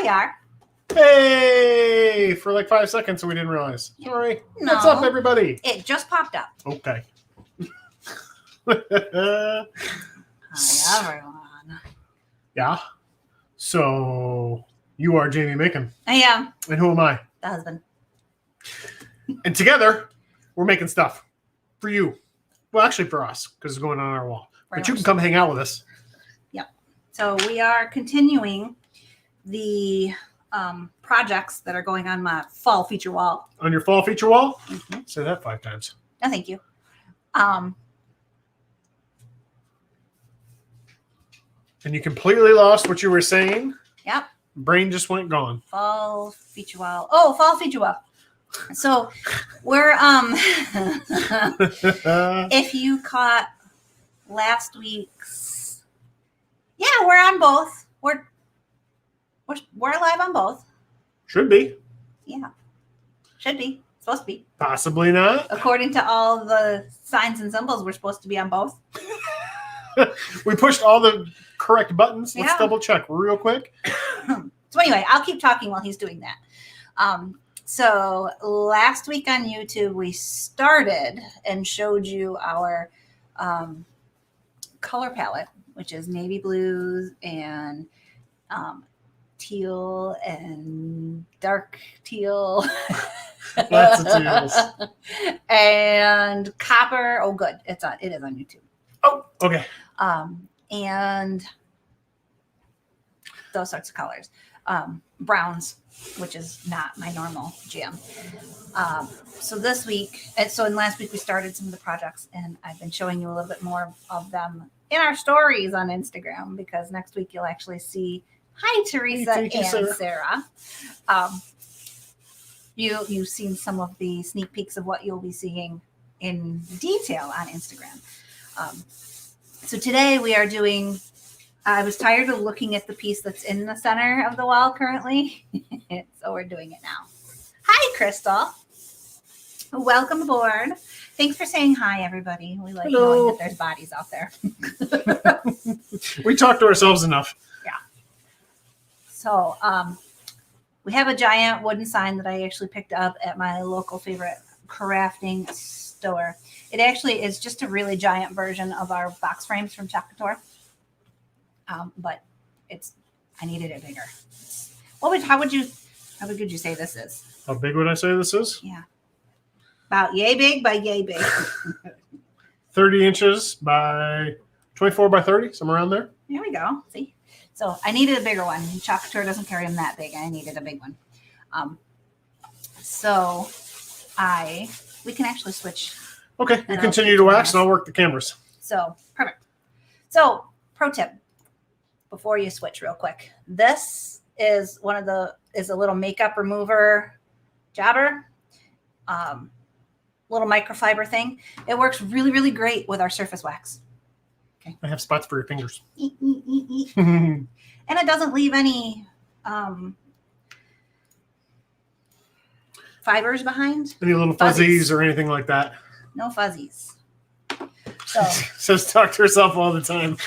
we are. Hey! For like 5 seconds, so we didn't realize. Sorry. No. What's up, everybody? It just popped up. Okay. Hi, everyone. Yeah. So, you are Jamie Makin. I am. And who am I? The husband. And together, we're making stuff for you. Well, actually for us, because it's going on our wall. But you can come hang out with us. Yep. So, we are continuing the projects that are going on my fall feature wall. On your fall feature wall? Mm-hmm. Say that 5 times. No, thank you. And you completely lost what you were saying. Yep. Brain just went gone. Fall feature wall. Oh, fall feature wall. So we're if you caught last week's, yeah, we're on both. We're live on both. Should be. Yeah. Should be. Supposed to be. Possibly not. According to all the signs and symbols, we're supposed to be on both. We pushed all the correct buttons. Let's Yeah. double check real quick. So anyway, I'll keep talking while he's doing that. So last week on YouTube, we started and showed you our color palette, which is navy blues and teal and dark teal. Lots of teals. And copper. Oh, good. It is on YouTube. Oh, okay. And those sorts of colors. Browns, which is not my normal jam. So this week, and last week we started some of the projects, and I've been showing you a little bit more of them in our stories on Instagram, because next week you'll actually see, hi, Teresa and Sarah. You've seen some of the sneak peeks of what you'll be seeing in detail on Instagram. So today we are doing, I was tired of looking at the piece that's in the center of the wall currently. So we're doing it now. Hi, Crystal. Welcome aboard. Thanks for saying hi, everybody. We like knowing that there's bodies out there. We talk to ourselves enough. Yeah. So we have a giant wooden sign that I actually picked up at my local favorite crafting store. It actually is just a really giant version of our box frames from Couture. But I needed it bigger. How would you say this is? How big would I say this is? Yeah. About yay big by yay big. 30 inches by 24 by 30, somewhere around there. There we go. See? So I needed a bigger one. Couture doesn't carry them that big. I needed a big one. We can actually switch. Okay, you continue to wax and I'll work the cameras. So, perfect. So, pro tip before you switch real quick. This is a little makeup remover jobber. Little microfiber thing. It works really, really great with our surface wax. Okay. I have spots for your fingers. And it doesn't leave any fibers behind. Any little fuzzies or anything like that? No fuzzies. So says talk to herself all the time.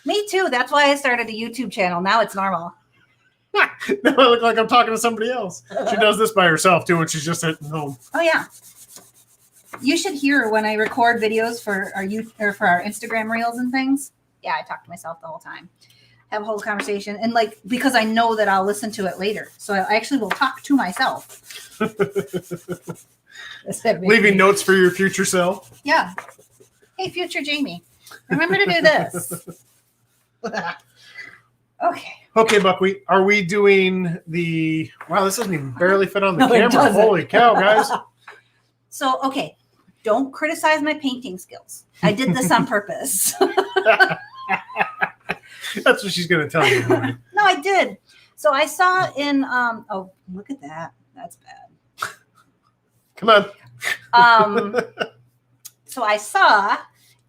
Me too. That's why I started a YouTube channel. Now it's normal. Now I look like I'm talking to somebody else. She does this by herself too when she's just at home. Oh yeah. You should hear when I record videos for our Instagram reels and things. Yeah, I talk to myself the whole time. Have a whole conversation, and because I know that I'll listen to it later, so I actually will talk to myself. Leaving notes for your future self. Yeah. Hey, future Jamie, remember to do this. Okay. Okay, Buckwheat. Are we doing the? Wow, this doesn't even barely fit on the No, it camera. doesn't. Holy cow, guys! So, okay, don't criticize my painting skills. I did this on purpose. That's what she's going to tell you. No, I did. So I saw in oh, look at that. That's bad. Come on. So I saw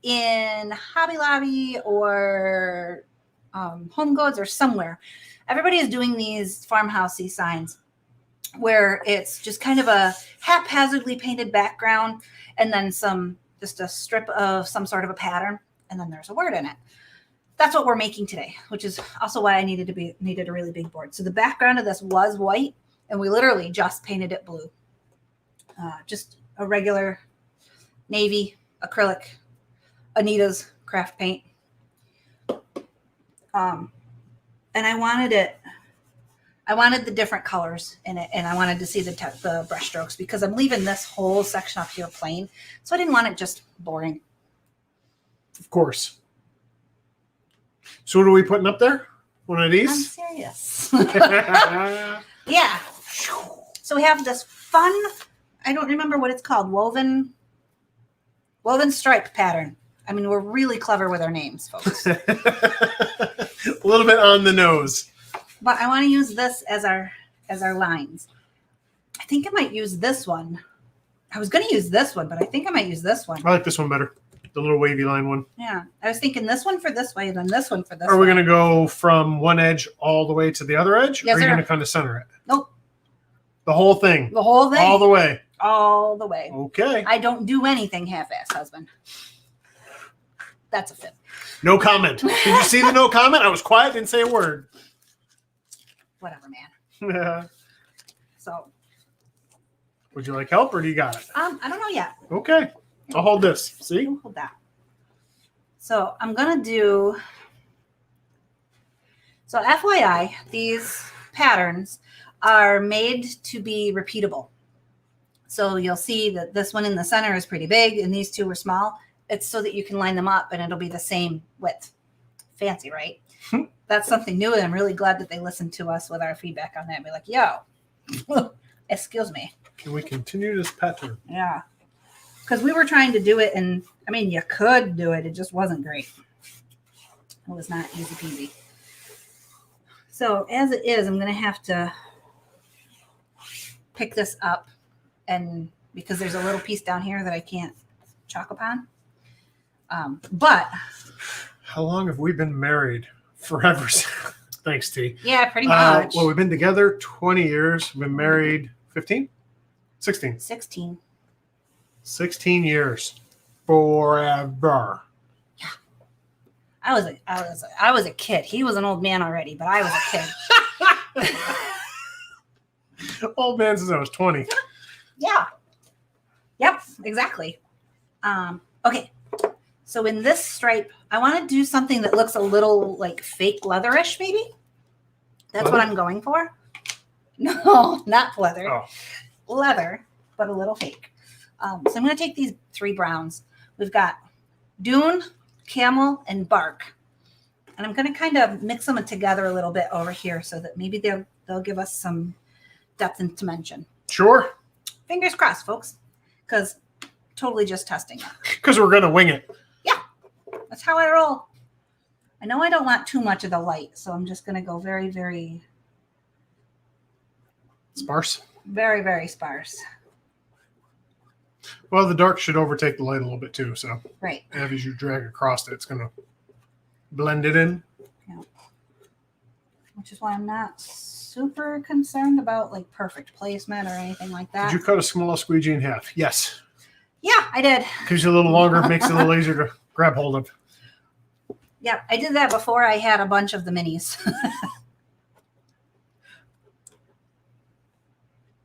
in Hobby Lobby or Home Goods or somewhere, everybody is doing these farmhousey signs where it's just kind of a haphazardly painted background and then just a strip of some sort of a pattern, and then there's a word in it. that's what we're making today, which is also why I needed a really big board. So the background of this was white, and we literally just painted it blue. Just a regular navy acrylic, Anita's craft paint. And I wanted the different colors in it, and I wanted to see the brush strokes because I'm leaving this whole section up here plain. So I didn't want it just boring. Of course. So what are we putting up there? One of I'm these? serious. Yeah. So we have this fun, I don't remember what it's called, woven stripe pattern. I mean, we're really clever with our names, folks. A little bit on the nose. But I want to use this as our lines. I think I might use this one. I was going to use this one, but I think I might use this one. I like this one better. The little wavy line one. Yeah. I was thinking this one for this way and then this one for this Are we way. going to go from one edge all the way to the other edge? Yes, or are you sir. going to kind of center it? Nope. The whole thing? The whole thing. All the way? All the way. Okay. I don't do anything half-ass, husband. That's a fib. No comment. Did you see the no comment? I was quiet, didn't say a word. Whatever, man. So. Would you like help or do you got it? I don't know yet. Okay. I'll hold this. See? You hold that. So I'm going to do, so FYI, these patterns are made to be repeatable. So you'll see that this one in the center is pretty big and these two are small. It's so that you can line them up and it'll be the same width. Fancy, right? That's something new, and I'm really glad that they listened to us with our feedback on that and be like, yo, excuse me. Can we continue this pattern? Yeah. Because we were trying to do it, and I mean, you could do it. It just wasn't great. It was not easy peasy. So as it is, I'm going to have to pick this up, and because there's a little piece down here that I can't chalk upon. But how long have we been married? Forever. Thanks, T. yeah, pretty much. Well, we've been together 20 years. We've been married 15? 16. 16. 16 years. Forever. Yeah. I was a kid. He was an old man already, but I was a kid. Old man since I was 20. Yeah. Yep, exactly. Okay. So in this stripe, I want to do something that looks a little like fake leatherish, maybe. That's what I'm going for. No, not leather. Oh. Leather, but a little fake. So I'm going to take these 3 browns. We've got dune, camel, and bark. And I'm going to kind of mix them together a little bit over here so that maybe they'll give us some depth and dimension. Sure. Fingers crossed, folks, because totally just testing it. Because we're going to wing it. Yeah, that's how I roll. I know I don't want too much of the light, so I'm just going to go very, very, sparse. very, very sparse. Well, the dark should overtake the light a little bit too. So Right. as you drag across it, it's going to blend it in. Yeah. Which is why I'm not super concerned about like perfect placement or anything like that. Did you cut a small squeegee in half? Yes. Yeah, I did. Gives you a little longer, makes it a little easier to grab hold of. Yeah, I did that before I had a bunch of the minis.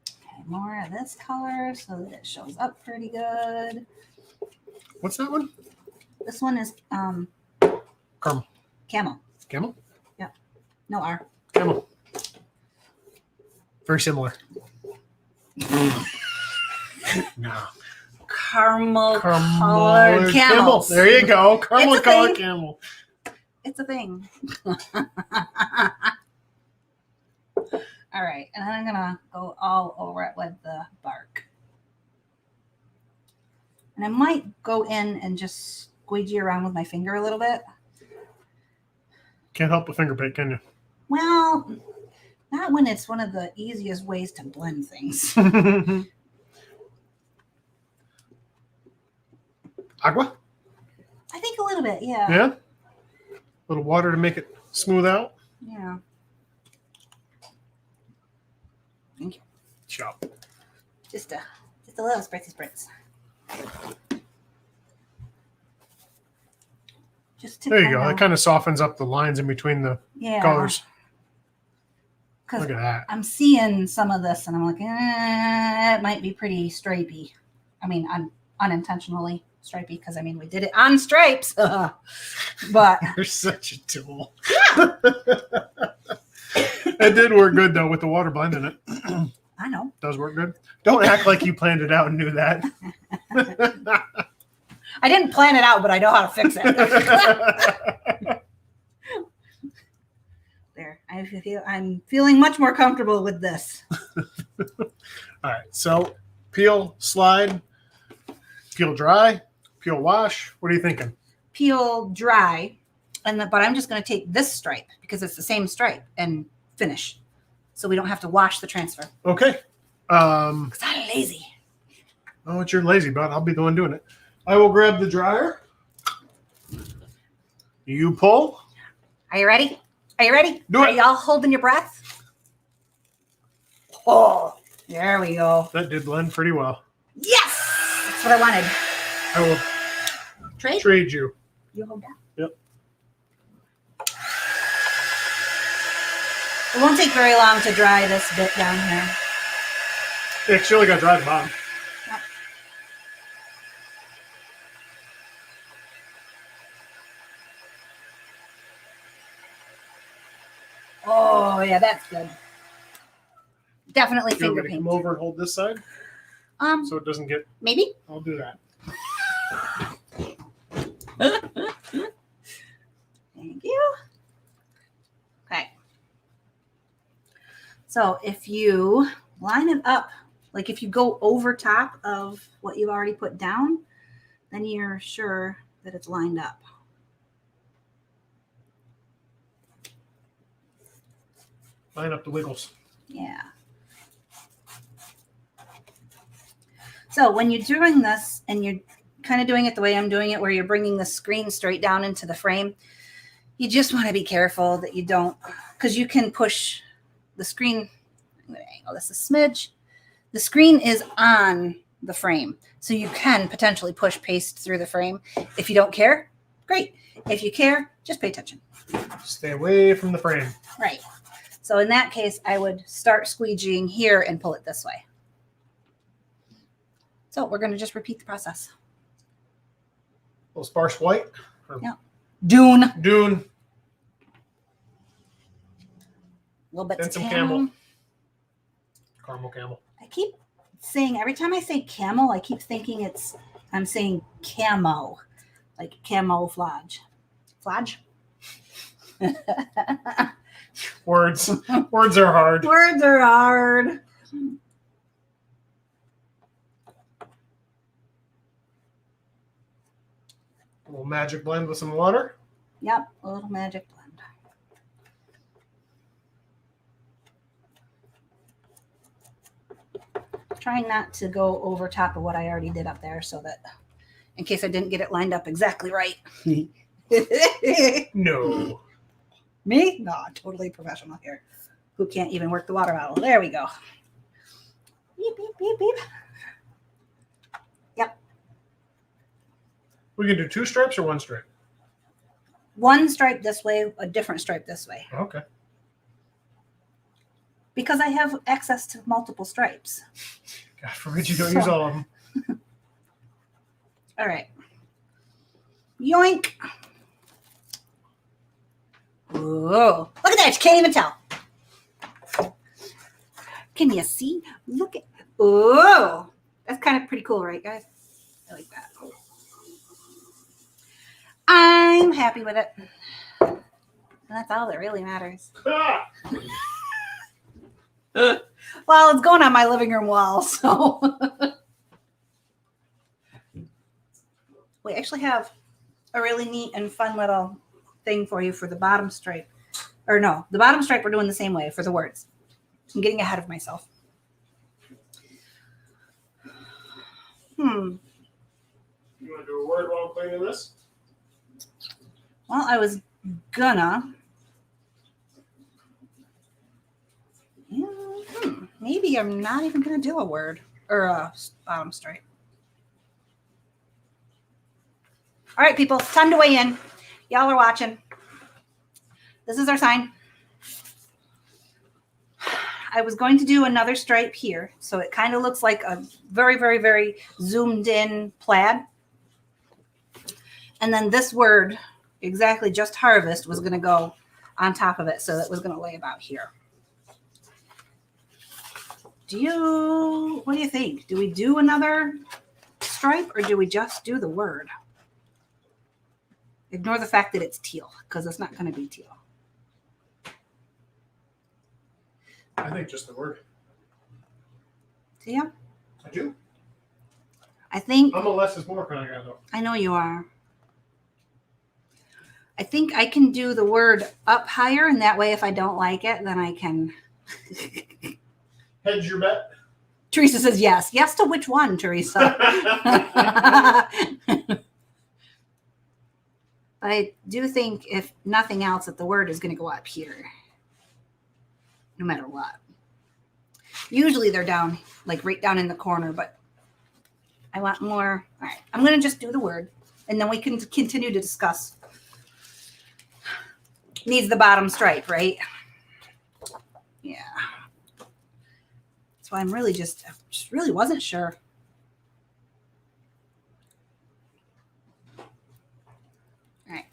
Okay, more of this color so that it shows up pretty good. What's that one? This one is Caramel. camel. Camel? No R. Camel. Very similar. No. Caramel colored camels. There you go. Caramel It's a colored thing. camel. It's a thing. All right, and then I'm gonna go all over it with the bark. And I might go in and just squeegee around with my finger a little bit. Can't help but finger pick, can you? Well, not when it's one of the easiest ways to blend things. Agua? I think a little bit, yeah. Yeah? A little water to make it smooth out. Yeah. Thank you. Chop. Just a little spritzy spritz. Just to There you go. kinda- That kind of softens up the lines in between the yeah, colors. 'cause Look at that. I'm seeing some of this and I'm like, it might be pretty stripey. I mean, unintentionally stripey because I mean, we did it on stripes. But You're such a tool. It did work good, though, with the water blend in it. I know. Does work good. Don't act like you planned it out and knew that. I didn't plan it out, but I know how to fix it. There. I'm feeling much more comfortable with this. All right. So peel, slide, peel dry, peel wash. What are you thinking? Peel dry, but I'm just going to take this stripe because it's the same stripe and finish, so we don't have to wash the transfer. Okay. Because I'm lazy. Oh, it's your lazy butt. I'll be the one doing it. I will grab the dryer. You pull. Are you ready? Are you ready? Do it. Are y'all holding your breath? Oh, there we go. That did blend pretty well. Yes, that's what I wanted. I will trade you. You hold that. Yep. It won't take very long to dry this bit down here. Yeah, 'cause you only got to dry the bottom. Yep. Oh, yeah, that's good. Definitely You want finger me to paint. come over and hold this side so it doesn't get. Maybe. I'll do that. Thank you. Okay. So if you line it up, like if you go over top of what you've already put down, then you're sure that it's lined up. Line up the wiggles. Yeah. So when you're doing this and you're kind of doing it the way I'm doing it, where you're bringing the screen straight down into the frame, you just want to be careful that you don't, because you can push the screen. I'm going to angle this a smidge. The screen is on the frame, so you can potentially push paste through the frame. If you don't care, great. If you care, just pay attention. Stay away from the frame. Right. So in that case, I would start squeegeeing here and pull it this way. So we're going to just repeat the process. A little sparse white. Yeah. Dune. Dune. A little bit And some camel. camel. Caramel camel. I keep saying, every time I say camel, I keep thinking I'm saying camo, like camouflage. Flage? Words. Words are hard. Words are hard. A little magic blend with some water. Yep, a little magic blend. Trying not to go over top of what I already did up there so that in case I didn't get it lined up exactly right. No. Me? No, totally professional here. Who can't even work the water bottle. There we go. Beep, beep, beep, beep. Yep. We can do 2 stripes or 1 stripe? One stripe this way, a different stripe this way. Okay. Because I have access to multiple stripes. God forbid you don't use all of them. All right. Yoink. Whoa. Look at that. You can't even tell. Can you see? Look at. Oh, that's kind of pretty cool, right, guys? I like that. I'm happy with it. And that's all that really matters. Ah! Well, it's going on my living room wall, so. We actually have a really neat and fun little thing for you for the bottom stripe. Or no, the bottom stripe we're doing the same way for the words. I'm getting ahead of myself. You want to do a word while I'm cleaning this? Well, I was gonna. Maybe I'm not even gonna do a word or a bottom stripe. All right, people, time to weigh in. Y'all are watching. This is our sign. I was going to do another stripe here, so it kind of looks like a very, very, very zoomed in plaid. And then this word, exactly just harvest, was going to go on top of it, so it was going to lay about here. What do you think? Do we do another stripe or do we just do the word? Ignore the fact that it's teal because it's not going to be teal. I think just the word. See ya? I do. I think I'm a less is more kind of guy, though. I know you are. I think I can do the word up higher, and that way if I don't like it, then I can. Hedge your bet. Teresa says yes. Yes to which one, Teresa? I do think, if nothing else, that the word is going to go up here, no matter what. Usually they're down, like right down in the corner, but I want more. All right, I'm going to just do the word, and then we can continue to discuss. Needs the bottom stripe, right? Yeah. So I'm really just really wasn't sure. All right.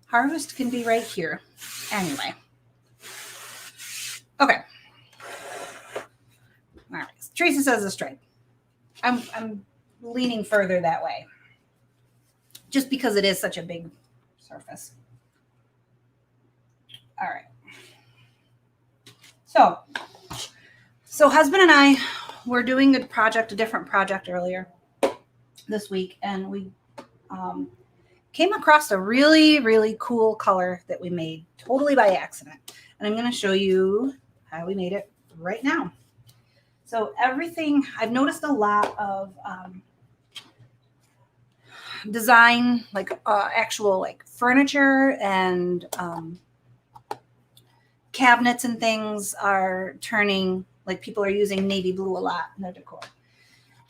Harvest can be right here. Anyway. Okay. All right. Teresa says a stripe. I'm leaning further that way. Just because it is such a big surface. All right. So husband and I were doing a different project earlier this week, and we came across a really, really cool color that we made totally by accident. And I'm going to show you how we made it right now. So everything, I've noticed a lot of design, like actual like furniture and cabinets and things are turning, like people are using navy blue a lot in their decor.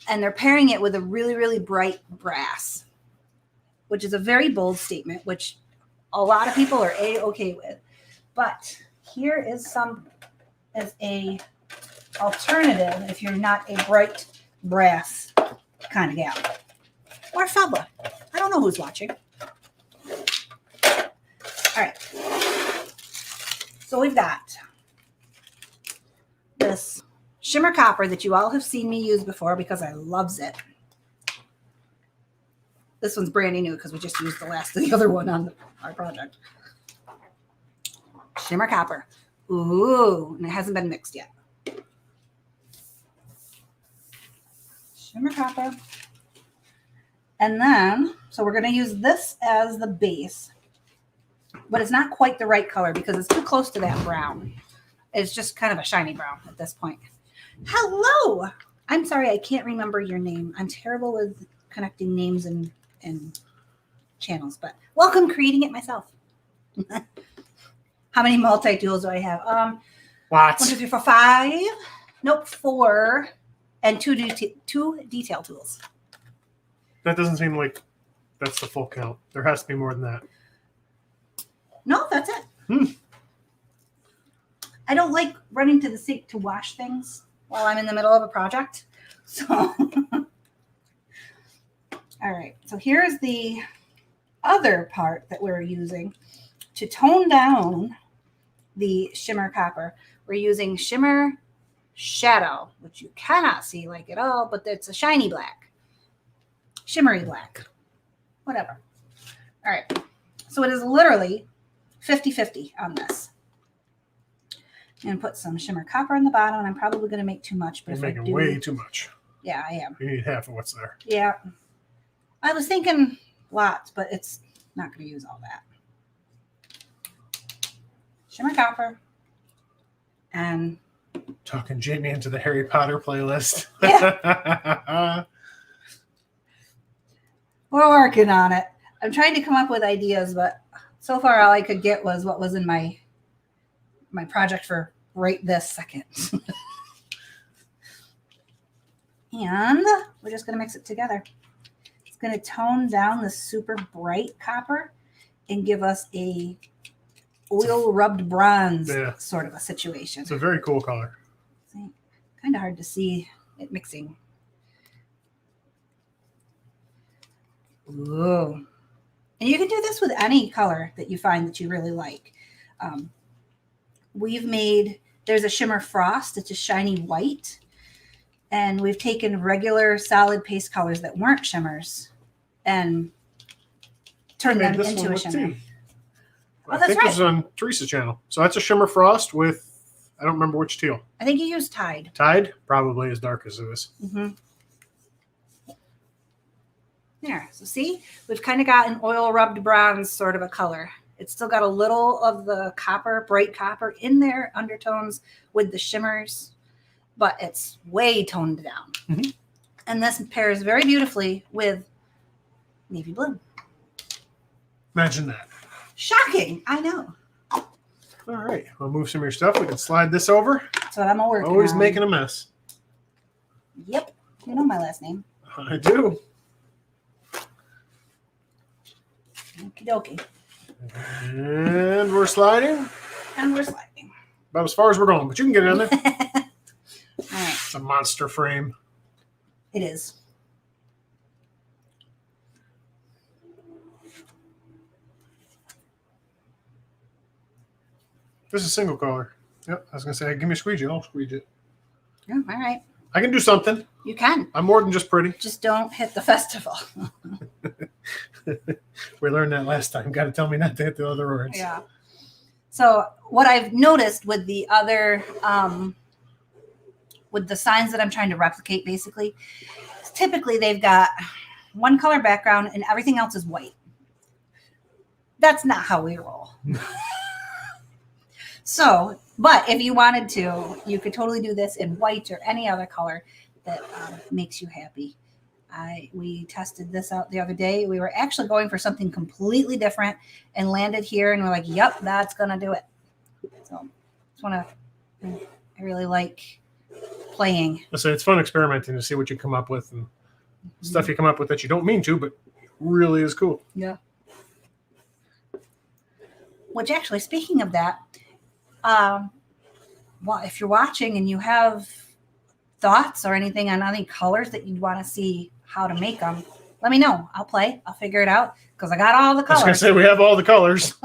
And they're pairing it with a really, really bright brass, which is a very bold statement, which a lot of people are A-okay with. But here is some as a alternative if you're not a bright brass kind of gal. Or fella. I don't know who's watching. All right. So we've got this shimmer copper that you all have seen me use before because I loves it. This one's brand new because we just used the last of the other one on our project. Shimmer copper. Ooh, and it hasn't been mixed yet. Shimmer copper. And then, so we're going to use this as the base. But it's not quite the right color because it's too close to that brown. It's just kind of a shiny brown at this point. Hello! I'm sorry, I can't remember your name. I'm terrible with connecting names and channels, but welcome creating it myself. How many multi-tools do I have? Lots. 1, 2, 3, 4, 5. Nope, 4. And two detail tools. That doesn't seem like that's the full count. There has to be more than that. No, that's it. I don't like running to the sink to wash things while I'm in the middle of a project. So, all right. So here's the other part that we're using to tone down the shimmer copper. We're using shimmer shadow, which you cannot see like at all, but it's a shiny black, shimmery black, whatever. All right. So it is literally 50-50 on this. I'm going to put some shimmer copper on the bottom, and I'm probably going to make too much. But You're making way too much. Yeah, I am. You need half of what's there. Yeah. I was thinking lots, but it's not going to use all that. Shimmer copper. And talking Jamie into the Harry Potter playlist. Yeah. We're working on it. I'm trying to come up with ideas, but so far all I could get was what was in my project for right this second. And we're just going to mix it together. It's going to tone down the super bright copper and give us a oil rubbed bronze Yeah. sort of a situation. It's a very cool color. Kind of hard to see it mixing. Ooh. And you can do this with any color that you find that you really like. We've made, there's a shimmer frost. It's a shiny white. And we've taken regular solid paste colors that weren't shimmers and turned them into a shimmer. I think this is on Teresa's channel. So that's a shimmer frost with, I don't remember which teal. I think you used Tide. Tide, probably as dark as this. Mm-hmm. There. So see, we've kind of got an oil rubbed bronze sort of a color. It's still got a little of the copper, bright copper in there, undertones with the shimmers, but it's way toned down. Mm-hmm. And this pairs very beautifully with navy blue. Imagine that. Shocking. I know. All right. We'll move some of your stuff. We can slide this over. That's what I'm working on. Always making a mess. Yep. You know my last name. I do. Okie dokie. And we're sliding. And we're sliding. About as far as we're going, but you can get it in there. All right. It's a monster frame. It is. This is single color. Yep. I was going to say, give me a squeegee. I'll squeegee it. Yeah, all right. I can do something. You can. I'm more than just pretty. Just don't hit the festival. We learned that last time. Got to tell me not to hit the other words. Yeah. So what I've noticed with the other, with the signs that I'm trying to replicate, basically, is typically they've got one color background and everything else is white. That's not how we roll. So, but if you wanted to, you could totally do this in white or any other color that makes you happy. We tested this out the other day. We were actually going for something completely different and landed here and we're like, yep, that's going to do it. So I really like playing. So it's fun experimenting to see what you come up with and stuff you come up with that you don't mean to, but really is cool. Yeah. Which actually, speaking of that, well, if you're watching and you have thoughts or anything on any colors that you'd want to see how to make them, let me know. I'll play. I'll figure it out because I got all the colors. I was going to say, we have all the colors.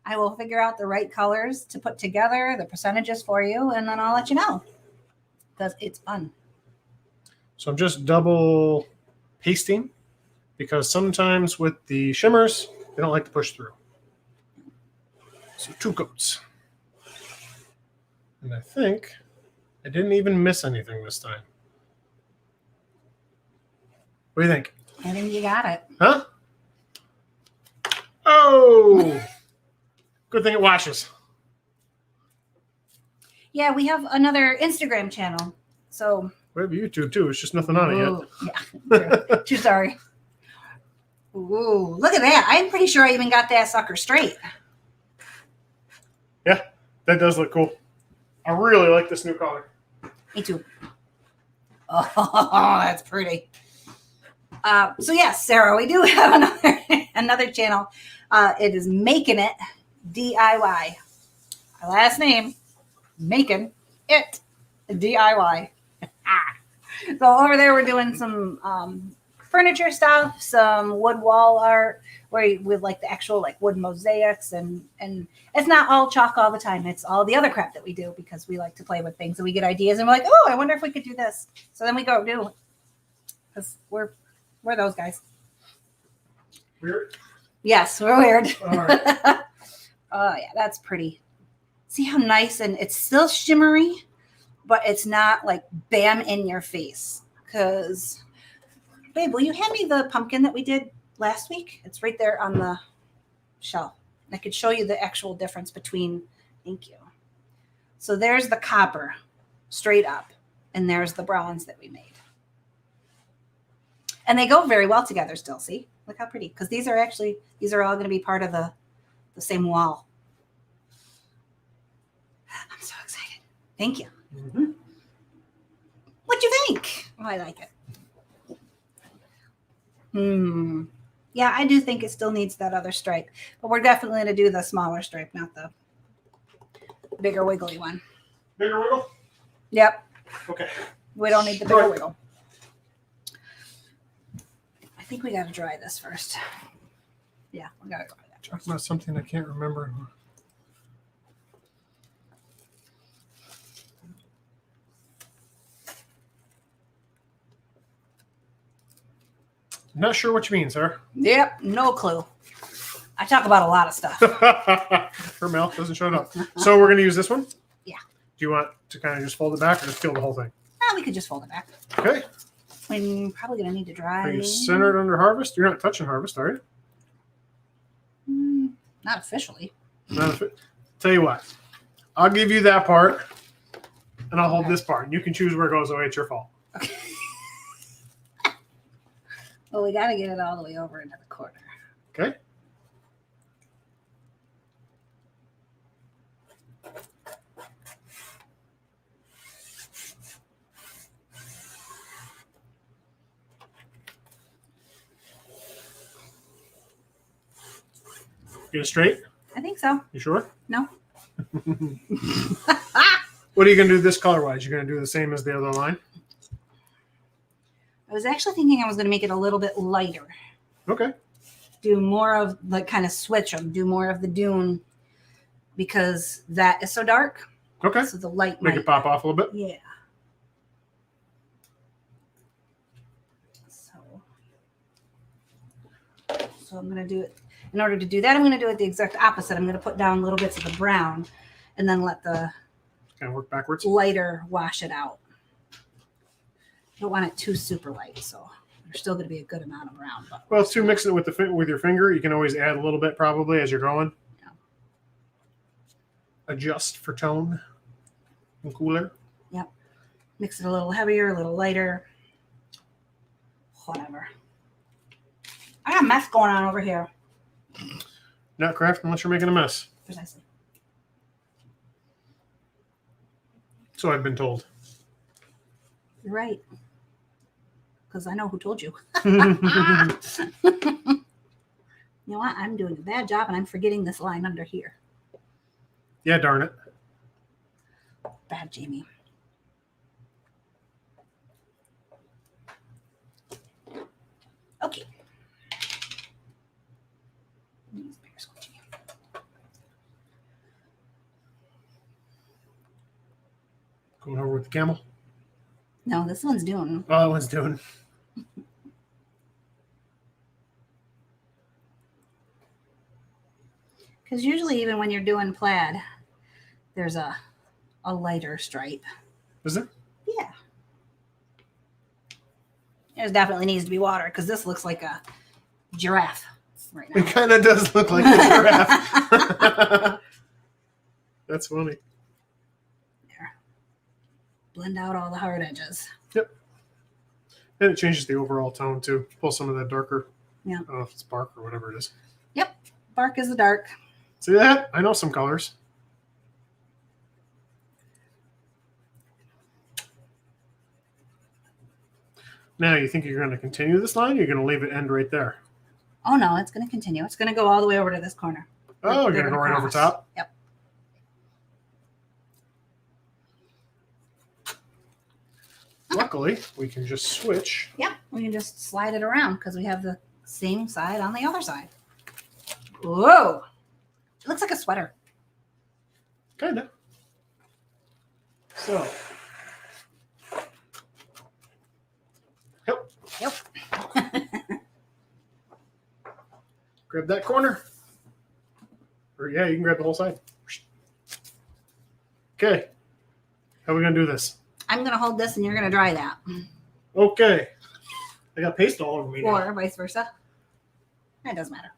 I will figure out the right colors to put together, the percentages for you, and then I'll let you know because it's fun. So I'm just double pasting because sometimes with the shimmers, they don't like to push through. So 2 coats. And I think I didn't even miss anything this time. What do you think? I think you got it. Huh? Oh! Good thing it washes. Yeah, we have another Instagram channel. So We have YouTube too. It's just nothing on it yet. Yeah, too sorry. Ooh, look at that. I'm pretty sure I even got that sucker straight. Yeah, that does look cool. I really like this new color. Me too. Oh, that's pretty. So yes, Sarah, we do have another channel. It is Making It DIY. Our last name, Making It DIY. So over there, we're doing some furniture stuff, some wood wall art, with like the actual like wood mosaics, and it's not all chalk all the time. It's all the other crap that we do because we like to play with things and we get ideas and we're like, oh, I wonder if we could do this. So then we go do it because we're those guys. Weird. Yes, we're weird. All right. Oh yeah, that's pretty. See how nice, and it's still shimmery, but it's not like bam in your face. Because, babe, will you hand me the pumpkin that we did last week? It's right there on the shelf. I could show you the actual difference between. Thank you. So there's the copper straight up, and there's the bronze that we made. And they go very well together still. See? Look how pretty. Because these are all going to be part of the same wall. I'm so excited. Thank you. Mm-hmm. What'd you think? Oh, I like it. Yeah, I do think it still needs that other stripe, but we're definitely going to do the smaller stripe, not the bigger wiggly one. Bigger wiggle? Yep. Okay. We don't need the bigger wiggle. I think we got to dry this first. Yeah, we got to dry that. Talking about something I can't remember. Not sure what you mean, sir. Yep, no clue. I talk about a lot of stuff. Her mouth doesn't show it up. So we're going to use this one? Yeah. Do you want to kind of just fold it back or just peel the whole thing? We could just fold it back. Okay. We're probably going to need to dry. Are you centered under harvest? You're not touching harvest, are you? Not officially. Tell you what. I'll give you that part, and I'll hold this part. And you can choose where it goes. Oh, it's your fault. Okay. Well, we got to get it all the way over into the corner. Okay. Get it straight? I think so. You sure? No. What are you going to do this color-wise? You're going to do the same as the other line? I was actually thinking I was going to make it a little bit lighter. Okay. Do more of the kind of switch them. Do more of the dune because that is so dark. Okay. So the light Make might, it pop off a little bit? Yeah. So I'm going to do it. In order to do that, I'm going to do it the exact opposite. I'm going to put down little bits of the brown and then let the Kind of work backwards? lighter wash it out. Don't want it too super light, so there's still going to be a good amount of brown. But Well, to mix it with with your finger, you can always add a little bit probably as you're going. Yeah. Adjust for tone and cooler. Yep. Mix it a little heavier, a little lighter. Whatever. I got a mess going on over here. Not craft unless you're making a mess. Precisely. So I've been told. You're right. Because I know who told you. Yeah, You know what? I'm doing a bad job and I'm forgetting this line under here. darn it. Bad Jamie. Okay. Going over with the camel. No, this one's doing. Oh, that one's doing. Because usually even when you're doing plaid, there's a lighter stripe. Is there? Yeah. There definitely needs to be water because this looks like a giraffe right now. It kind of does look like a giraffe. That's funny. There. Blend out all the hard edges. Yep. And it changes the overall tone too. Pull some of that darker. Yeah. I don't know if it's bark or whatever it is. Yep. Bark is the dark. See that? I know some colors. Now, you think you're going to continue this line? Or you're going to leave it end right there? Oh no, it's going to continue. It's going to go all the way over to this corner. Oh, you're going to go right over top? Yep. Luckily, we can just switch. Yeah, we can just slide it around because we have the same side on the other side. Whoa. It looks like a sweater. Kind of. So. Yep. Yep. Grab that corner. Or yeah, you can grab the whole side. Okay. How are we going to do this? I'm going to hold this and you're going to dry that. Okay. I got paste all over me now. Or vice versa. It doesn't matter.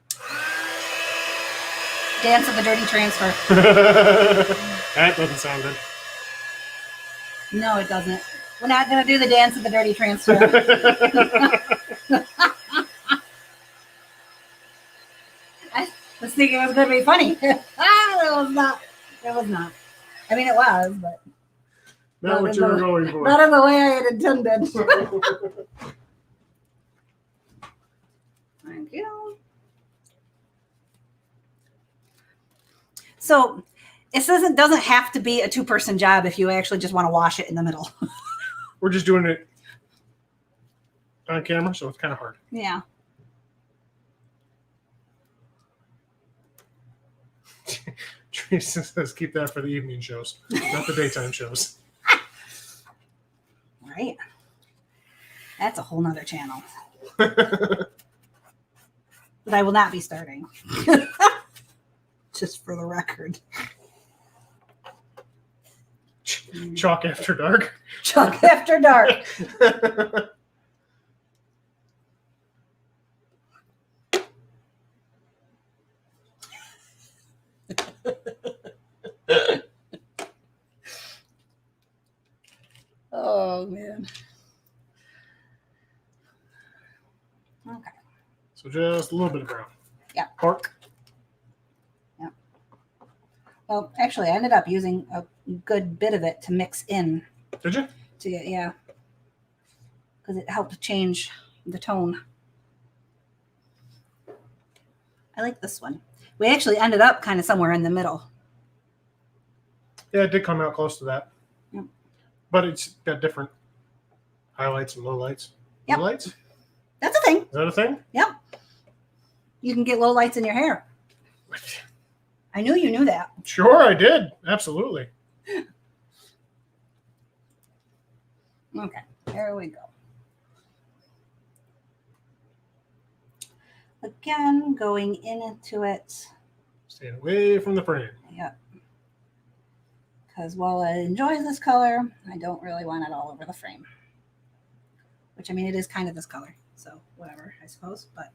Dance of the dirty transfer. That doesn't sound good. No, it doesn't. We're not going to do the dance of the dirty transfer. I was thinking it was going to be funny. It was not. It was not. I mean, it was, but Not what you were going for. not in the way I had intended. Okay. Thank you. So it doesn't have to be a 2-person job if you actually just want to wash it in the middle. We're just doing it on camera, so it's kind of hard. Yeah. Teresa says keep that for the evening shows, not the daytime shows. Right. That's a whole nother channel That's that I will not be starting. Just for the record. Chalk after dark. Chalk after dark. Oh, man. Okay. So just a little bit of brown. Yeah. Pork. Yeah. Well, actually, I ended up using a good bit of it to mix in. Did you? To get, yeah. Because it helped change the tone. I like this one. We actually ended up kind of somewhere in the middle. Yeah, it did come out close to that. Yep. But it's got different highlights and lowlights. Yep. Lowlights? That's a thing. Is that a thing? Yep. You can get low lights in your hair. I knew you knew that. Sure, I did. Absolutely. Okay, there we go. Again, going into it. Staying away from the frame. Yep. Because while I enjoy this color, I don't really want it all over the frame. Which, I mean, it is kind of this color. So, whatever, I suppose. But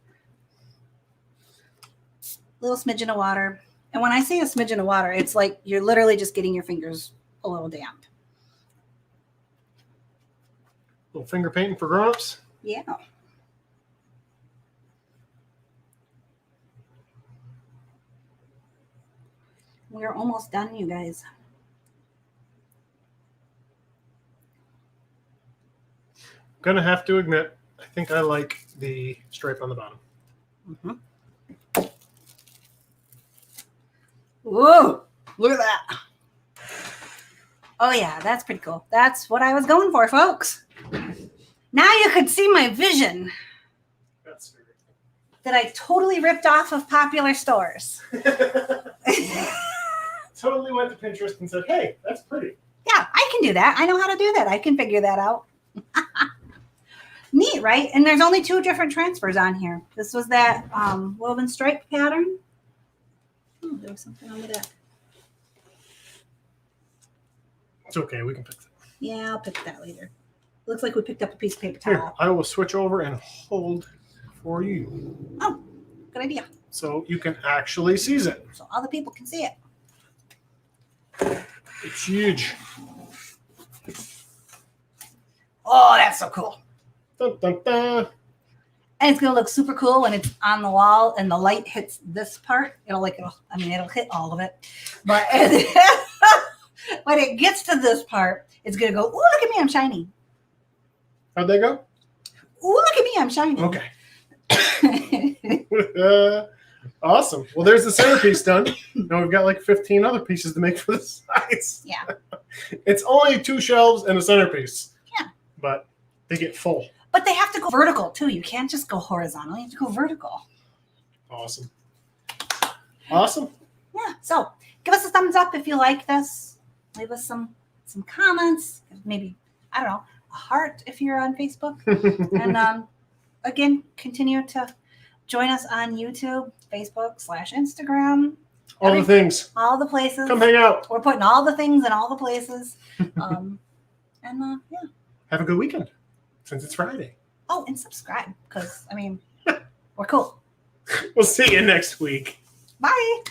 a little smidgen of water. And when I say a smidgen of water, it's like you're literally just getting your fingers a little damp. Little finger painting for grown-ups. Yeah. We're almost done, you guys. Gonna have to admit, I think I like the stripe on the bottom. Mm-hmm. Whoa, look at that. Oh yeah, that's pretty cool. That's what I was going for, folks. Now you could see my vision That's fair. that I totally ripped off of popular stores. Totally went to Pinterest and said, hey, that's pretty. Yeah, I can do that. I know how to do that. I can figure that out. Neat, right? And there's only 2 different transfers on here. This was that woven stripe pattern. Oh, there was something on the back. It's okay, we can fix it. Yeah, I'll pick that later. Looks like we picked up a piece of paper Here, towel. I will switch over and hold for you. Oh, good idea. So you can actually seize it. So other people can see it. It's huge. Oh, that's so cool. Dun, dun, dun. And it's gonna look super cool when it's on the wall and the light hits this part. It'll hit all of it. But when it gets to this part, it's gonna go, ooh, look at me, I'm shiny. How'd they go? Ooh, look at me, I'm shiny. Okay. Awesome. Well, there's the centerpiece done. Now we've got like 15 other pieces to make for the sides. Yeah. It's only 2 shelves and a centerpiece. Yeah. But they get full. But they have to go vertical too. You can't just go horizontal. You have to go vertical. Awesome. Awesome. Yeah. So give us a thumbs up if you like this. Leave us some comments. Maybe, I don't know, a heart if you're on Facebook. And again, continue to join us on YouTube, Facebook/Instagram. All the things. All the places. Come hang out. We're putting all the things in all the places. Yeah. Have a good weekend since it's Friday. Oh, and subscribe because, I mean, we're cool. We'll see you next week. Bye.